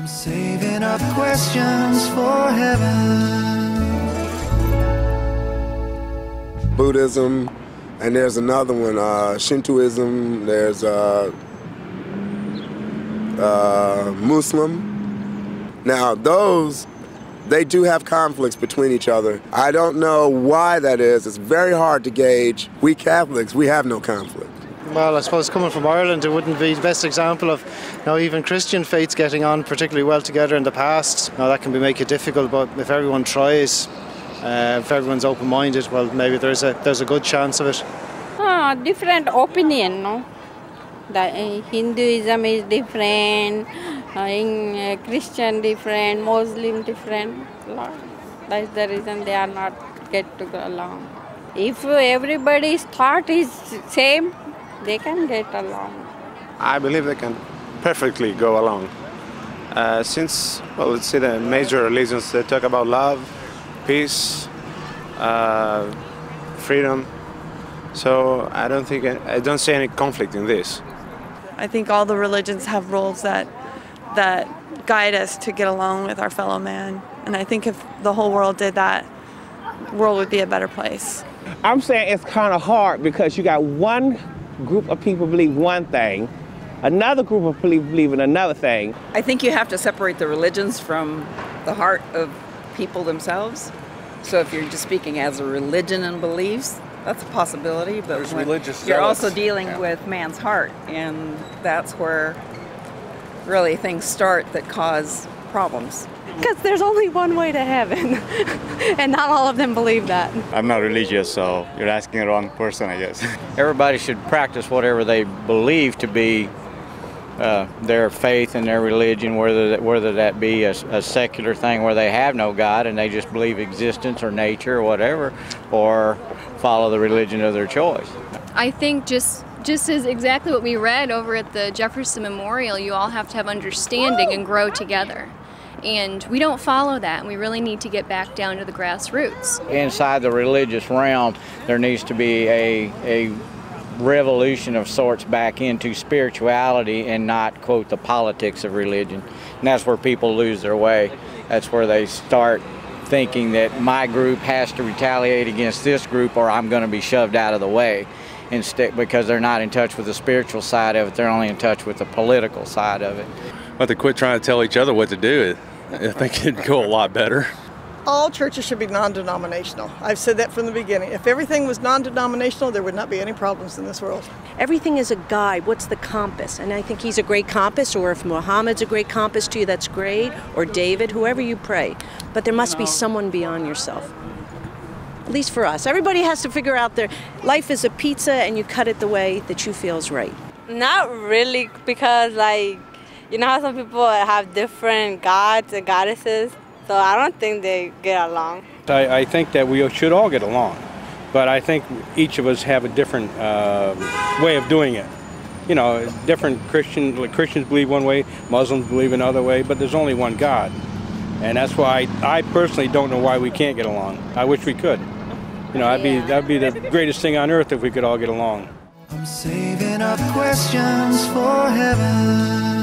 I'm saving up questions for heaven. Buddhism, and there's another one, Shintoism, there's Muslim. Now those, they do have conflicts between each other. I don't know why that is. It's very hard to gauge. We Catholics, we have no conflict. Well, I suppose coming from Ireland, it wouldn't be the best example of even Christian faiths getting on particularly well together in the past. Now that can make it difficult, but if everyone tries, if everyone's open-minded, well, maybe there's a good chance of it. Different opinion, no? The Hinduism is different, Christian different, Muslim different. That's the reason they are not get to go along. If everybody's thought is same, they can get along. I believe they can perfectly go along. Since, well, let's say the major religions, they talk about love, peace, freedom. So I don't see any conflict in this. I think all the religions have rules that guide us to get along with our fellow man. And I think if the whole world did that, the world would be a better place. I'm saying it's kind of hard because you got one group of people believe one thing, another group of people believe in another thing. I think you have to separate the religions from the heart of people themselves. So if you're just speaking as a religion and beliefs, that's a possibility, but you're also dealing with man's heart, and that's where really things start that cause problems. Because there's only one way to heaven, and not all of them believe that. I'm not religious, so you're asking the wrong person, I guess. Everybody should practice whatever they believe to be their faith and their religion, whether that be a secular thing where they have no God and they just believe existence or nature or whatever, or follow the religion of their choice. I think just as exactly what we read over at the Jefferson Memorial, you all have to have understanding and grow together. And we don't follow that, and we really need to get back down to the grassroots. Inside the religious realm, there needs to be a revolution of sorts back into spirituality and not, quote, the politics of religion. And that's where people lose their way. That's where they start thinking that my group has to retaliate against this group or I'm going to be shoved out of the way. Instead, because they're not in touch with the spiritual side of it, they're only in touch with the political side of it. But to quit trying to tell each other what to do, I think it'd go a lot better. All churches should be non-denominational. I've said that from the beginning. If everything was non-denominational, there would not be any problems in this world. Everything is a guide. What's the compass? And I think he's a great compass, or if Muhammad's a great compass to you, that's great, or David, whoever you pray. But there must be someone beyond yourself. At least for us. Everybody has to figure out their life is a pizza and you cut it the way that you feel is right. Not really, because you know how some people have different gods and goddesses? So I don't think they get along. I think that we should all get along, but I think each of us have a different way of doing it. You know, different Christians believe one way, Muslims believe another way, but there's only one God. And that's why I personally don't know why we can't get along. I wish we could. You know, that'd be the greatest thing on earth if we could all get along. I'm saving up questions for heaven.